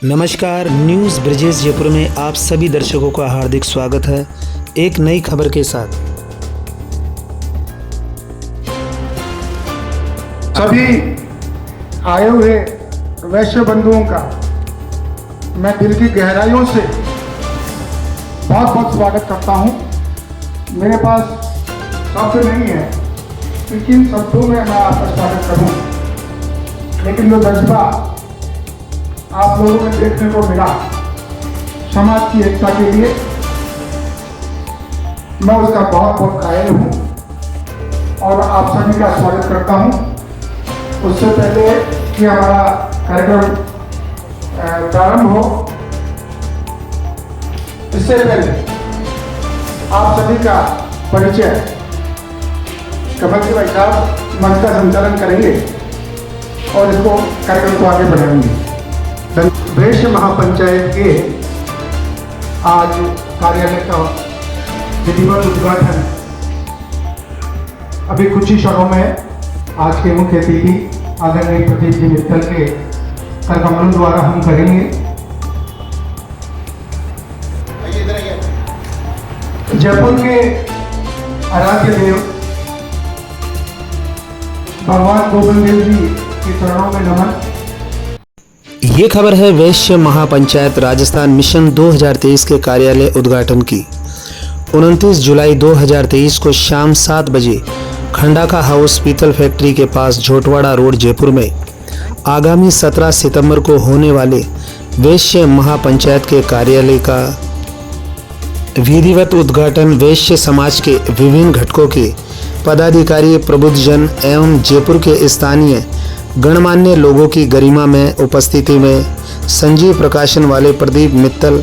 नमस्कार, न्यूज़ ब्रिजेश जयपुर में आप सभी दर्शकों का हार्दिक स्वागत है एक नई खबर के साथ। सभी आए हुए वैश्य बंधुओं का मैं दिल की गहराइयों से बहुत बहुत स्वागत करता हूं। मेरे पास शब्द नहीं है कि किन शब्दों में मैं आपका स्वागत करूं, लेकिन जो जज्बा आप लोगों में देखने को मिला समाज की एकता के लिए, मैं उसका बहुत बहुत कायल हूं और आप सभी का स्वागत करता हूं। उससे पहले कि हमारा कार्यक्रम प्रारंभ हो, इससे पहले आप सभी का परिचय कमल जी भाई साहब मंच का संचालन करेंगे और इसको कार्यक्रम को आगे बढ़ाएंगे। वैश्य महापंचायत के आज कार्यालय का विधिवत उद्घाटन अभी कुछ ही क्षणों में आज के मुख्य अतिथि आदरणीय प्रदीप जी मित्तल के कर कमलों द्वारा हम करेंगे। जयपुर के आराध्य देव भगवान गोविंद देव जी के चरणों में नमन। ये खबर है वैश्य महापंचायत राजस्थान मिशन 2023 के कार्यालय उद्घाटन की। 29 जुलाई 2023 को शाम 7 बजे खंडाका हाउस पीतल फैक्ट्री के पास झोटवाड़ा रोड जयपुर में आगामी 17 सितंबर को होने वाले वैश्य महापंचायत के कार्यालय का विधिवत उद्घाटन वैश्य समाज के विभिन्न घटकों के पदाधिकारी, प्रबुद्धजन एवं जयपुर के स्थानीय गणमान्य लोगों की गरिमा में उपस्थिति में संजीव प्रकाशन वाले प्रदीप मित्तल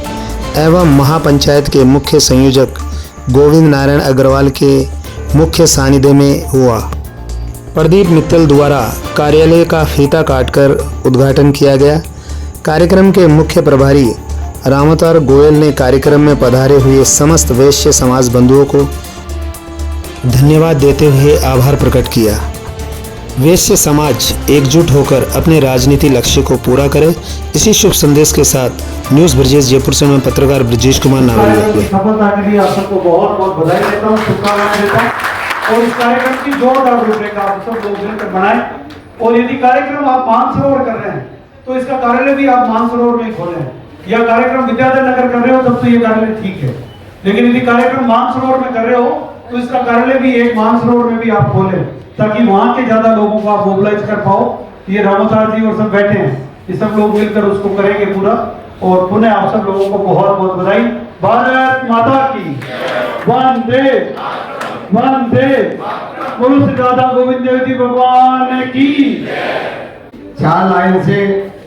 एवं महापंचायत के मुख्य संयोजक गोविंद नारायण अग्रवाल के मुख्य सानिध्य में हुआ। प्रदीप मित्तल द्वारा कार्यालय का फीता काटकर उद्घाटन किया गया। कार्यक्रम के मुख्य प्रभारी रामतार गोयल ने कार्यक्रम में पधारे हुए समस्त वैश्य समाज बंधुओं को धन्यवाद देते हुए आभार प्रकट किया। वैश्य समाज एकजुट होकर अपने राजनीति लक्ष्य को पूरा करे, इसी शुभ संदेश के साथ न्यूज़ ब्रिजेश जयपुर से मैं पत्रकार ब्रिजेश कुमार नावलिया सफलता के लिए आप सबको बहुत बहुत बधाई देता हूँ, शुभकामनाएं देता हूँ। और इस कार्यक्रम की जोरदार रूपरेखा आप सब लोग मिलकर बनाएं। और यदि कार्यक्रम आप मानसरोवर कर रहे हैं तो इसका कार्यालय भी आप मानसरोवर में खोलें, या कार्यक्रम विद्याधर नगर कर रहे हो तब तो ये कार्यालय ठीक है, लेकिन यदि कार्यक्रम मानसरोवर में कर रहे हो तो इसका कार्यालय भी एक मानसरोवर में भी आप खोलें, ताकि वहां के ज्यादा लोगों को आप मोबिलाइज कर पाओ। ये रामोतार जी और सब बैठे हैं, ये सब लोग मिलकर उसको करेंगे पूरा। और पुनः आप सब लोगों को बहुत बहुत बधाई। भारत माता की वंदे वंदे। बोलो श्री राधा गोविंद देव जी भगवान की। 4 लाइन से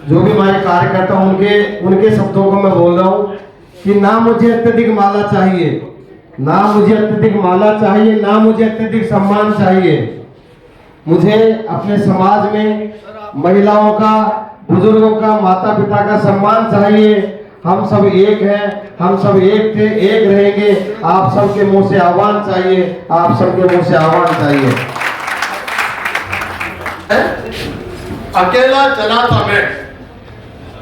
जो भी हमारे कार्यकर्ता उनके शब्दों को मैं बोल रहा हूँ कि ना मुझे अत्यधिक माला चाहिए, ना मुझे अत्यधिक माला चाहिए, ना मुझे अत्यधिक सम्मान चाहिए। मुझे अपने समाज में महिलाओं का, बुजुर्गों का, माता पिता का सम्मान चाहिए। हम सब एक हैं, हम सब एक थे, एक रहेंगे। आप सबके मुंह से आह्वान चाहिए, आप सबके मुंह से आह्वान चाहिए। अकेला चला था मैं,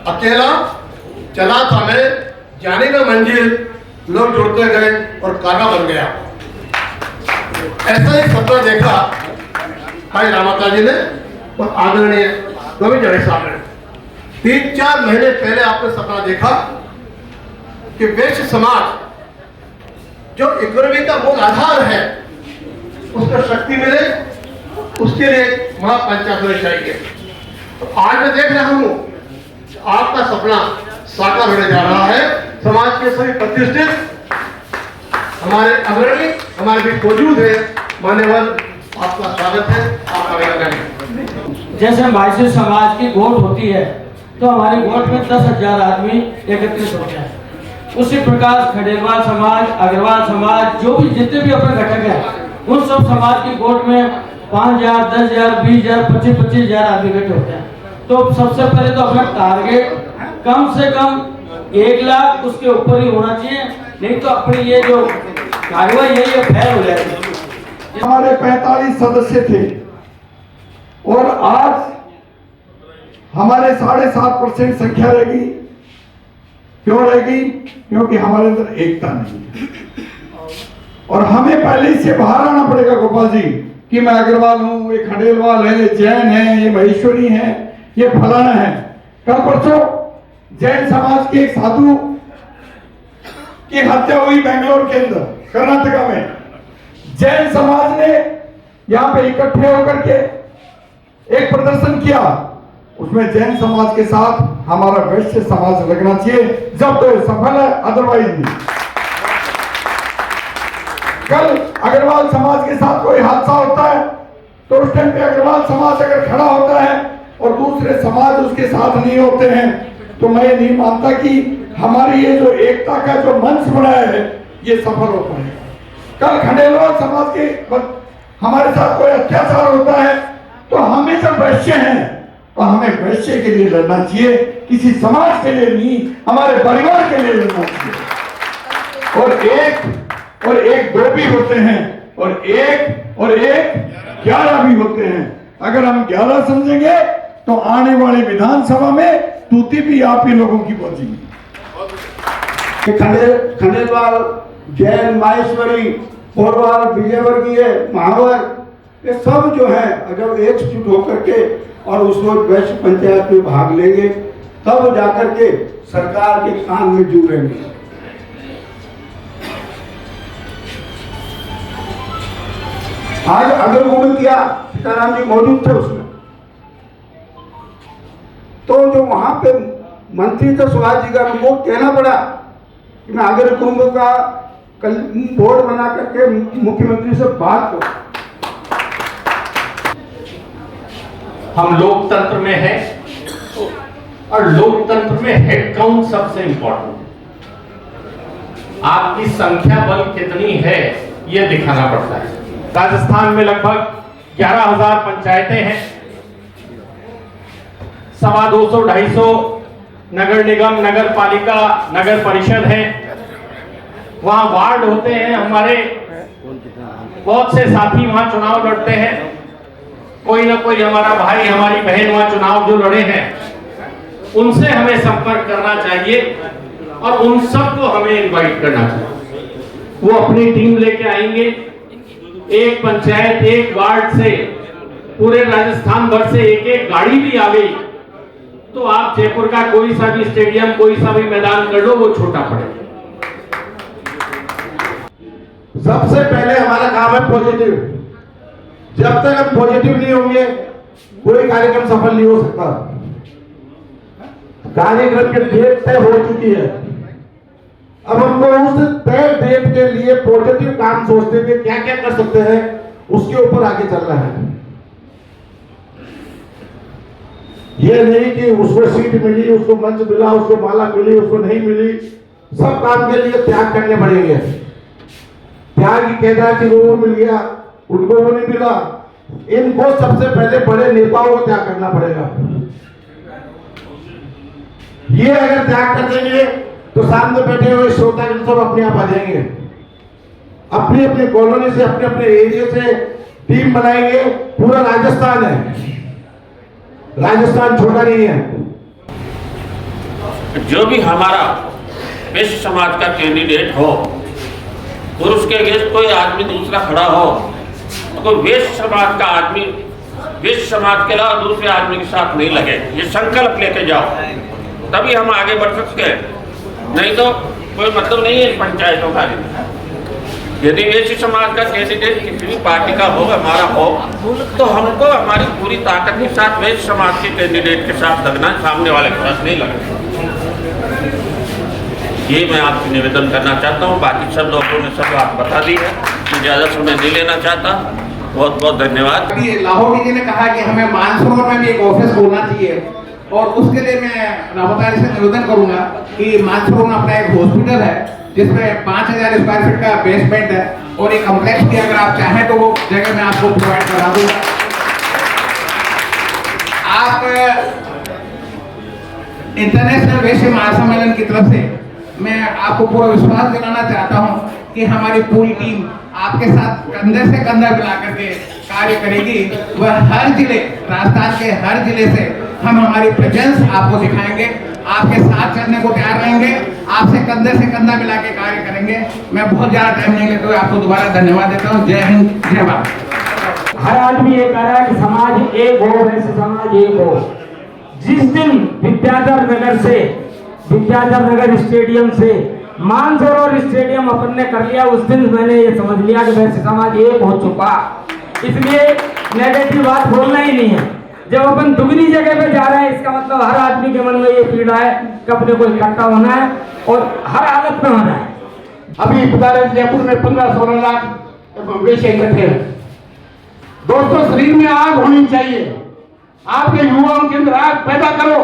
अकेला चला था मैं, जाने का मंजिल लोग जुड़ते गए और कागा बन गया। ऐसा ही सपना देखा भाई रामाता जी ने और आदरणीय गोविंद जड़े साहब ने। 3-4 महीने पहले आपने सपना देखा कि वैश्य समाज जो इकोनॉमी का मूल आधार है उसको शक्ति मिले, उसके लिए महापंचायत होनी चाहिए। तो आज मैं देख रहा हूं आपका सपना साकार होने जा रहा है। समाज के सभी प्रतिष्ठित हमारे अग्रणी हमारे बीच मौजूद है। मान्यवर, आपका स्वागत है, आपका अभिनंदन है। जैसे वैश्य समाज की वोट होती है तो हमारी वोट में 10,000 आदमी एकत्रित होते हैं। उसी प्रकार खडेरवाल समाज, अग्रवाल समाज, जो भी जितने भी अपने घटक हैं, उन सब समाज की वोट में 5,000, 10,000, 20,000, 25,000 आदमी इकट्ठे होते हैं। तो सबसे पहले तो अपना टारगेट कम से कम 1 लाख उसके ऊपर ही होना चाहिए, नहीं तो अपनी ये जो कार्रवाई है ये फेल हो जाएगी। हमारे 45 सदस्य थे और आज हमारे 7.5% संख्या रहेगी क्यों रहेगी? क्योंकि हमारे अंदर एकता नहीं है और हमें पहले से बाहर आना पड़ेगा गोपाल जी कि मैं अग्रवाल हूं, ये खंडेलवाल है, ये जैन है, ये महेश्वरी है, ये फलाना है। कल परसों जैन समाज के एक साधु की हत्या हुई बेंगलोर के अंदर, कर्नाटका में। जैन समाज ने यहाँ पे इकट्ठे होकर के एक प्रदर्शन किया, उसमें जैन समाज के साथ हमारा वैश्य समाज लगना चाहिए, जब तो सफल है, अदरवाइज नहीं। कल अग्रवाल समाज के साथ कोई हादसा होता है तो उस टाइम पे अग्रवाल समाज अगर खड़ा होता है और दूसरे समाज उसके साथ नहीं होते हैं तो मैं नहीं मानता कि हमारी ये जो एकता का जो मंच बनाया है ये सफल हो पाएगा। कल खंडेलवाल समाज के हमारे साथ कोई अत्याचार होता है तो हमें जब वैश्य हैं तो हमें वैश्य के लिए लड़ना चाहिए, किसी समाज के लिए नहीं, हमारे परिवार के लिए लड़ना चाहिए। और एक दो भी होते हैं और एक 11 भी होते हैं। अगर हम 11 समझेंगे तो आने वाली विधानसभा में तूती भी आप ही लोगों की पहुंचेगी। खंडेलवाल, जैन, माहेश्वरी, कोरवाल, विजयवर्गीय, महावर, ये सब जो है जब एकजुट होकर के और उस रोज वैश्य पंचायत में भाग लेंगे तब जाकर के सरकार के कान में जुड़ेंगे। आज अगर उन्होंने किया, सीताराम जी मौजूद थे उसमें, तो जो वहां पे मंत्री थे सुभाष जी का, उनको कहना पड़ा कि मैं अगर कुंभ का कल बोर्ड बना करके मुख्यमंत्री से बात करूं। हम लोकतंत्र में हैं और लोकतंत्र में हेड काउंट सबसे इंपॉर्टेंट है। आपकी संख्या बल कितनी है यह दिखाना पड़ता है। राजस्थान में लगभग 11,000 पंचायतें हैं, 250-250 नगर निगम, नगर पालिका, नगर परिषद हैं। वहां वार्ड होते हैं। हमारे बहुत से साथी वहां चुनाव लड़ते हैं। कोई ना कोई हमारा भाई, हमारी बहन वहां चुनाव जो लड़े हैं उनसे हमें संपर्क करना चाहिए और उन सबको हमें इनवाइट करना चाहिए। वो अपनी टीम लेके आएंगे। एक पंचायत, एक वार्ड से पूरे राजस्थान भर से एक गाड़ी भी आ गई तो आप जयपुर का कोई सा भी स्टेडियम, कोई सा भी मैदान कर लो, वो छोटा पड़ेगा। सबसे पहले हमारा काम है पॉजिटिव। जब तक हम पॉजिटिव नहीं होंगे कोई कार्यक्रम सफल नहीं हो सकता। कार्यक्रम की डेट तय हो चुकी है, अब हमको उस तय डेट के लिए पॉजिटिव काम सोचते हुए क्या क्या कर सकते हैं उसके ऊपर आगे चलना है। ये नहीं कि उसको सीट मिली, उसको मंच मिला, उसको माला मिली, उसको नहीं मिली। सब काम के लिए त्याग करने पड़ेंगे। त्याग की केदार जी को मिल गया, उनको वो नहीं मिला। इनको सबसे पहले बड़े नेताओं को त्याग करना पड़ेगा। ये अगर त्याग कर देंगे तो सामने बैठे हुए श्रोतागण सब अपने आप आ जाएंगे। अपनी अपनी कॉलोनी से, अपने अपने एरिया से टीम बनाएंगे। पूरा राजस्थान है, राजस्थान छोटा नहीं है। जो भी हमारा वैश्य समाज का कैंडिडेट हो, पुरुष के अगेंस्ट कोई आदमी दूसरा खड़ा हो, तो कोई वैश्य समाज का आदमी वैश्य समाज के अलावा दूसरे आदमी के साथ नहीं लगे। ये संकल्प लेके जाओ, तभी हम आगे बढ़ सकते हैं। नहीं तो कोई मतलब नहीं है पंचायतों का। यदि वैश्य समाज का कैंडिडेट किसी भी पार्टी का हो, हमारा हो, तो हमको हमारी पूरी ताकत के साथ वैश्य समाज के कैंडिडेट के साथ लगना, सामने वाले के साथ नहीं लगना। ये मैं आपसे निवेदन करना चाहता हूँ। बाकी सब लोगों ने सब बात बता दी है, मैं ज़्यादा समय नहीं लेना चाहता। बहुत बहुत धन्यवाद। लाहौर जी ने कहा कि हमें मानसरोवर में भी एक ऑफिस खोलना चाहिए और उसके लिए मैं रावतारी से निवेदन करूंगा कि मानसरोवर में अपना एक हॉस्पिटल है जिसमें 5,000 स्क्वायर फीट का बेसमेंट है और एक कम्प्लेक्स भी अगर आप चाहें तो वो जगह मैं आपको प्रोवाइड करा दूंगा। आप इंटरनेशनल वैश्य महासम्मेलन की तरफ से मैं आपको पूरा विश्वास दिलाना चाहता हूं कि हमारी पूरी टीम आपके साथ कंधे से कंधा मिला करके कार्य करेगी। वह हर जिले, राजस्थान के हर जिले से हम हमारी प्रेजेंस आपको दिखाएंगे, आपके साथ चलने को तैयार रहेंगे। आपसे कंधे से कंधा मिला के कार्य करेंगे। मैं बहुत ज्यादा टाइम नहीं लेते हुए आपको दोबारा धन्यवाद देता हूँ। जय हिंद, जय भारत। हर आदमी ये कह रहा है कि समाज एक हो, वैसे समाज एक हो। जिस दिन विद्याधर नगर स्टेडियम से मानसरोवर स्टेडियम अपन ने कर लिया, उस दिन मैंने ये समझ लिया कि वैसे समाज एक हो चुका। इसलिए नेगेटिव बात बोलना ही नहीं है। जब अपन दुगनी जगह पे जा रहे हैं, इसका मतलब हर आदमी के मन में ये पीड़ा है कि अपने को इकट्ठा होना है और हर हालत में होना है। अभी जयपुर में 15-16 लाख वेश्या इकट्ठे हैं। दोस्तों, शरीर में आग होनी चाहिए। आपके युवाओं के अंदर आग पैदा करो,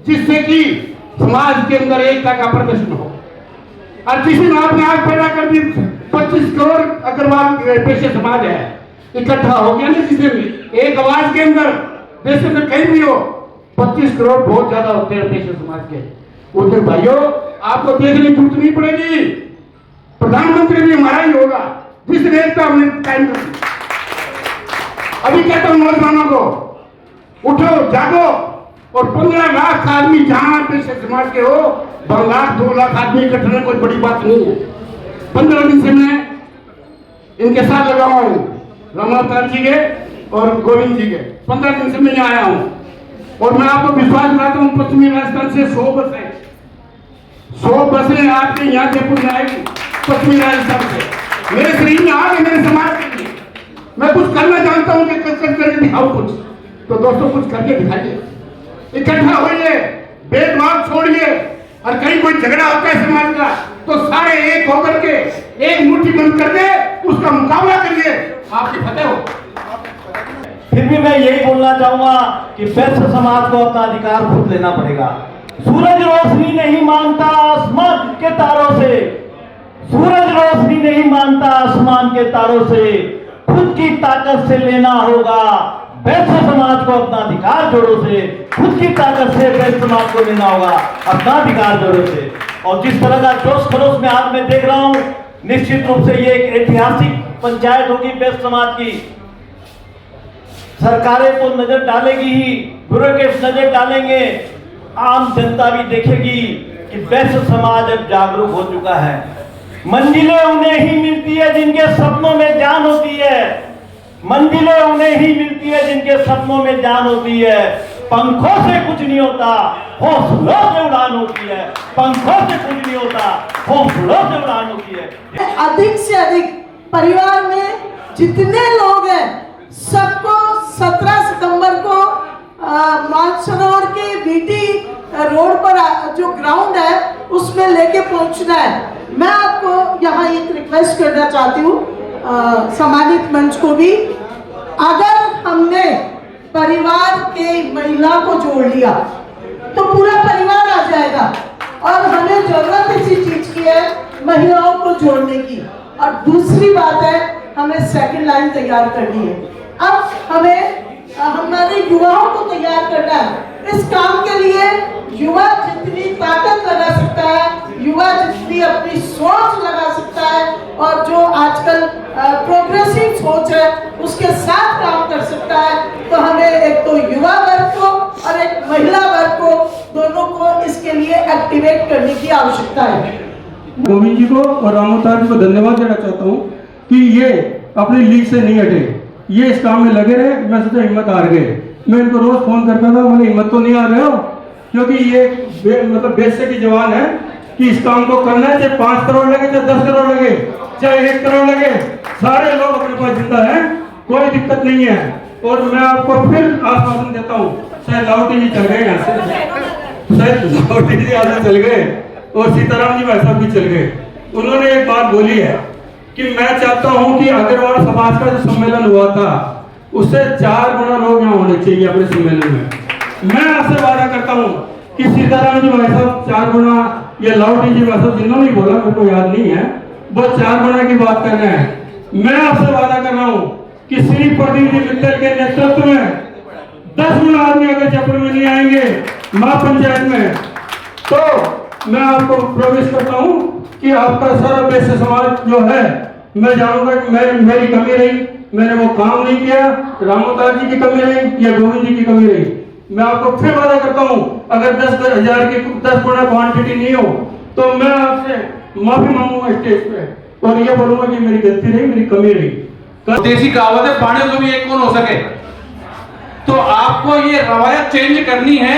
जिससे कि समाज के अंदर एकता का प्रदर्शन हो। और जिस दिन आपने आग पैदा कर दी, 25 करोड़ अग्रवाल पेशे समाज है इकट्ठा हो गया ना, जिस दिन एक आवाज के अंदर देश में कहीं भी हो, 25 करोड़ बहुत ज्यादा होते हैं पेशे समाज के। उधर भाइयों, आपको देखने की जरूरत नहीं पड़ेगी। प्रधानमंत्री भी हमारा ही होगा जिस दिन एकता हमने कायम कर दी। अभी कहता हूं नौजवानों को, उठो, जागो और 15 लाख आदमी जहां पेशे समाज के हो, 1 लाख 2 लाख आदमी इकट्ठे होना कोई बड़ी बात नहीं है। 15 दिन से मैं इनके साथ लगा हुआ हूं, रामावतार जी के और गोविंद जी के। 15 दिन से मैं यहाँ आया हूं और मैं आपको विश्वास दिलाता हूं, पश्चिमी राजस्थान से 100 बसें आपके यहाँ जयपुर में आएगी पश्चिमी राजस्थान से। मेरे शरीर में आग है, मेरे समाज के लिए। मैं कुछ करना जानता हूं कि करके दिखाओ कुछ। तो दोस्तों, कुछ करके दिखाइए, इकट्ठा होइए, भेदभाव छोड़िए। और कहीं कोई झगड़ा होता है समाज का, तो सारे एक होकर के एक मुट्ठी बंद करके उसका मुकाबला करिए, आपकी फतेह हो। फिर भी मैं यही बोलना चाहूंगा कि वैश्य समाज को अपना अधिकार खुद लेना पड़ेगा। सूरज रोशनी नहीं मांगता आसमान के तारों से, सूरज रोशनी नहीं मांगता आसमान के तारों से, खुद की ताकत से लेना होगा। वैश्य समाज को अपना अधिकार जोड़ों से, खुद की ताकत से वैश्य समाज को लेना होगा अपना अधिकार जोड़ों से। और जिस तरह का जोश खरोश में आज मैं देख रहा हूं, निश्चित रूप से ये एक ऐतिहासिक पंचायत होगी वैश्य समाज की। सरकारें तो नजर डालेगी ही, ब्यूरोक्रेट्स नजर डालेंगे, आम जनता भी देखेगी कि वैश्य समाज अब जागरूक हो चुका है। मंजिलें उन्हें ही मिलती है जिनके सपनों में जान होती है, मंजिलें उन्हें ही मिलती है जिनके सपनों में जान होती है। पंखों से कुछ नहीं होता, हौसलों से उड़ान होती है। पंखों से कुछ नहीं होता, हौसलों से उड़ान होती है। अधिक से अधिक परिवार में जितने लोग हैं, सबको 17 सितंबर को मानसरोवर के बीटी रोड पर जो ग्राउंड है उसमें लेके पहुंचना है। मैं आपको यहाँ एक रिक्वेस्ट करना चाहती हूँ, सम्मानित मंच को भी, अगर हमने परिवार के महिला को जोड़ लिया तो पूरा परिवार आ जाएगा। और हमें जरूरत इसी चीज की है, महिलाओं को जोड़ने की। और दूसरी बात है, हमें सेकंड लाइन तैयार करनी है। अब हमें हमारे युवाओं को तैयार करना है। इस काम के लिए युवा जितनी ताकत लगा सकता है, युवा जितनी अपनी सोच लगा सकता है और जो आजकल प्रोग्रेसिव सोच है उसके साथ काम कर सकता है, तो हमें एक तो युवा वर्ग को और एक महिला वर्ग को, दोनों को इसके लिए एक्टिवेट करने की आवश्यकता है। गोविंद जी को और रामावतार जी को धन्यवाद देना चाहता हूँ कि ये अपनी लीड से नहीं हटे, ये इस काम में लगे रहे। मैं सोचा हिम्मत हार गए। मैं इनको रोज फोन करता था, मुझे हिम्मत तो नहीं आ रहे हो, क्योंकि ये मतलब वैश्य की जवान है कि इस काम को करना है, चाहे 5 करोड़ लगे, चाहे 10 करोड़ लगे, चाहे 1 करोड़ लगे, सारे लोग अपने पास जिंदा हैं, कोई दिक्कत नहीं है। और मैं आपको फिर आश्वासन देता हूँ, शायद लाहौटी जी चल गए यहाँ से, शायद लाहौटी जी यहाँ से चल गए और सीताराम जी भाई साहब भी चल गए। उन्होंने एक बात बोली है कि मैं चाहता हूं कि अग्रवाल समाज का जो सम्मेलन हुआ था उससे 4 गुना लोग यहाँ होने चाहिए अपने सम्मेलन में। मैं आपसे वादा करता हूं कि सीताराम जी भाई साहब 4 गुना, या लाहौटी जी भाई साहब जिन्होंने बोला मेरे को याद नहीं है, वो 4 गुना की बात कर रहे हैं। मैं आपसे वादा कर रहा हूँ कि श्री प्रदीप जी मित्तल के नेतृत्व में 10 गुना आदमी अगर जयपुर में नहीं आएंगे माँ पंचायत में, तो मैं आपको प्रवेश करता हूँ कि आपका सारा वैश्य समाज जो है, मैं जानूंगा कि मेरी कमी रही, मैंने वो काम नहीं किया, रामावतार जी की कमी रही या गोविंद जी की कमी रही। मैं आपको फिर वादा करता हूँ, अगर 10,000 की 10 गुना क्वांटिटी नहीं हो तो मैं आपसे माफी मांगूंगा स्टेज पे और ये बोलूंगा कि मेरी गलती रही, मेरी कमी रही। देसी कहावत है, पानी को भी एक कौन हो सके। तो आपको ये रवायत चेंज करनी है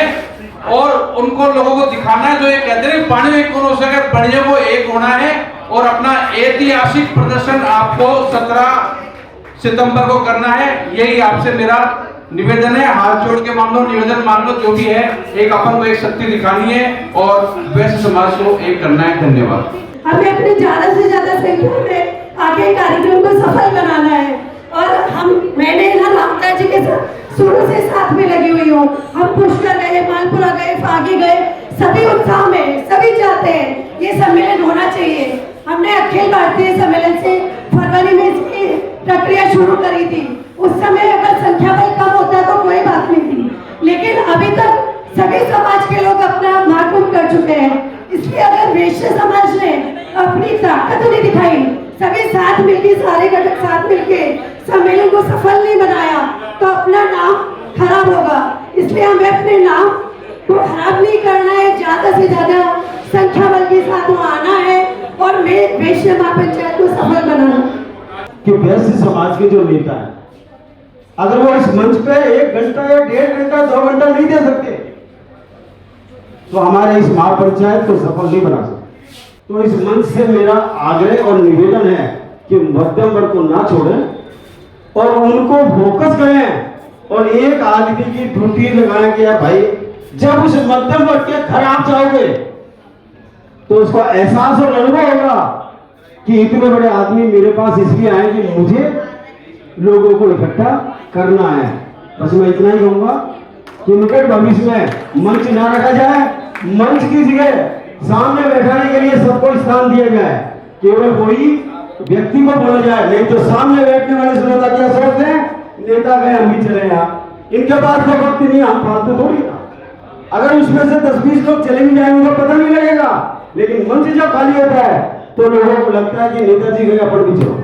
और उनको लोगों को दिखाना है जो ये कहते हैं पानी में एक कौन हो सके, बढ़िया वो एक होना है। और अपना ऐतिहासिक प्रदर्शन आपको 17 सितंबर को करना है। यही आपसे मेरा निवेदन है, हाथ जोड़ के मान लो, निवेदन मान लो, जो भी है। एक अपन को एक शक्ति दिखानी है और वैश्य समाज को एक करना है। धन्यवाद। हमें अपने ज्यादा से ज्यादा संख्या में आगे कार्यक्रम को सफल बनाना है और मैंने ना रामता जी के साथ शुरू से साथ में लगी हुई हूँ। हम पुष्कर गए, मालपुरा गए, फागी गए, सभी उत्साह में, सभी चाहते हैं ये सम्मेलन होना चाहिए। हमने अखिल भारतीय सम्मेलन से फरवरी में इसकी प्रक्रिया शुरू करी थी। उस समय अगर संख्या बल कम होता तो कोई बात नहीं थी, लेकिन अभी तक सभी समाज के लोग अपना महाकुंभ कर चुके हैं। इसलिए अगर वैश्य समाज ने अपनी ताकत नहीं दिखाई, सभी साथ मिलकर, सारे घटक साथ मिलकर सम्मेलन को सफल नहीं बनाया तो अपना नाम खराब होगा। इसलिए हमें अपने नाम को खराब नहीं करना है, ज्यादा से ज्यादा संख्या बल के साथ वहाँ आना है और वैश्य महापंचायत को सफल बनाना। कि वैश्य समाज के जो नेता है, अगर वो इस मंच पे 1 घंटा या 1.5 घंटा 2 घंटा नहीं दे सकते तो हमारे इस महापंचायत को सफल नहीं बना सकते। तो इस मंच से मेरा आग्रह और निवेदन है कि मध्यम वर्ग को ना छोड़ें और उनको फोकस करें और एक आदमी की ड्यूटी लगाएं कि भाई जब उस मध्यम वर्ग के घर आप जाओगे तो उसको एहसास और अनुभव होगा कि इतने बड़े आदमी मेरे पास इसलिए आए कि मुझे लोगों को इकट्ठा करना है। बस मैं इतना ही कहूंगा कि निकट भविष्य में मंच ना रखा जाए, मंच की जगह सामने बैठाने के लिए सबको स्थान दिया जाए, केवल कोई व्यक्ति को बोला जाए। नहीं तो सामने बैठने वाले श्रोता क्या सोचते हैं, नेता गए हम भी चले, यहाँ इनके पास तो वक्त नहीं, हम फालतू थोड़ी ना। अगर उसमें से 10-20 लोग चले भी जाएंगे तो पता नहीं लगेगा, लेकिन मंच जब खाली होता है तो लोगों को लगता है कि नेताजी गए, अपन भी चलो।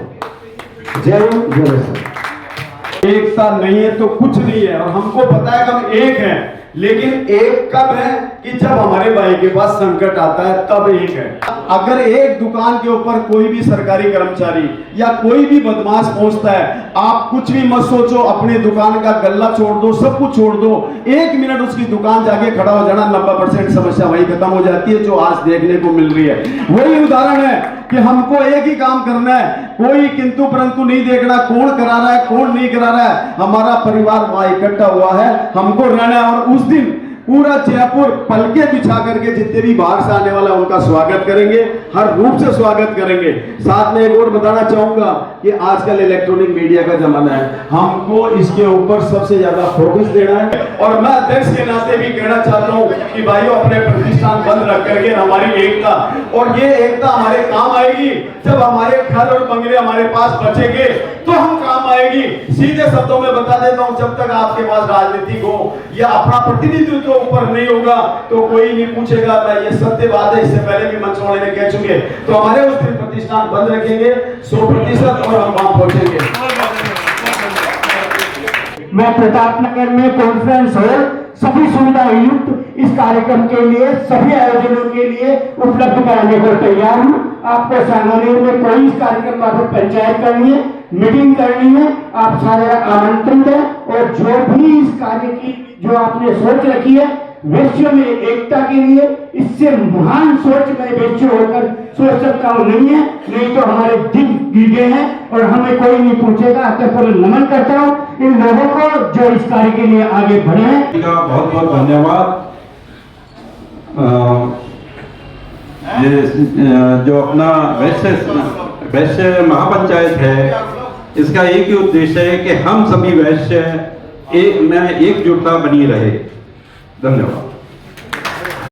जय हिंद, जय भारत। एकता नहीं है तो कुछ नहीं है और हमको पता है कि हम एक हैं, लेकिन एक कब है कि जब हमारे भाई के पास संकट आता है तब एक है। अगर एक दुकान के ऊपर कोई भी सरकारी कर्मचारी या कोई भी बदमाश पहुंचता है, आप कुछ भी मत सोचो, अपनी दुकान का गल्ला छोड़ दो, सब कुछ छोड़ दो, 1 मिनट उसकी दुकान जाके खड़ा हो जाना, 90% समस्या वही खत्म हो जाती है जो आज देखने को मिल रही है। वही उदाहरण है कि हमको एक ही काम करना है, कोई किंतु परंतु नहीं देखना, कौन करा रहा है कौन नहीं करा रहा है। हमारा परिवार वहां इकट्ठा हुआ है, हमको रहना है और उस दिन पूरा जयपुर पलके बिछा करके जितने भी बाहर से आने वाला उनका स्वागत करेंगे, हर रूप से स्वागत करेंगे। साथ में एक और बताना चाहूंगा कि आजकल इलेक्ट्रॉनिक मीडिया का जमाना है, हमको इसके ऊपर सबसे ज्यादा फोकस देना है। और मैं अध्यक्ष के नाते भी कहना चाहता हूं कि भाइयों अपने प्रतिष्ठान बंद रख करके हमारी एकता, और ये एकता हमारे काम आएगी जब हमारे घर और बंगले हमारे पास बचेंगे तो हम काम आएगी। सीधे शब्दों में बता देता हूं, जब तक आपके पास राजनीतिक हो या अपना प्रतिनिधित्व ऊपर नहीं होगा तो कोई नहीं पूछेगा। मैं ये सत्य बात है, इससे पहले भी मंच वाले ने कह चुके। तो हमारे उस दिन प्रतिष्ठान बंद रखेंगे 100% और हम वहां पहुंचेंगे। मैं प्रताप नगर में कॉन्फ्रेंस हॉल सभी सुविधा युक्त इस कार्यक्रम के लिए, सभी आयोजनों के लिए उपलब्ध कराने को तैयार हूँ। आपको सांगनेर में कोई इस कार्यक्रम पर पंचायत करनी है, मीटिंग करनी है, आप सारे आमंत्रित हैं। और जो भी इस कार्य की जो आपने सोच रखी है वैश्य में एकता के लिए, इससे महान सोच मैं वैश्य होकर सोच सकता हूँ नहीं है, नहीं तो हमारे दिन गीगे हैं और हमें कोई नहीं पूछेगा। अतः नमन करता हूँ इन लोगों को जो इस कार्य के लिए आगे बढ़े हैं। बहुत बहुत धन्यवाद। ये जो अपना वैश्य महापंचायत है, इसका एक ही उद्देश्य है कि हम सभी वैश्य एक में एकजुटता बनी रहे। धन्यवाद।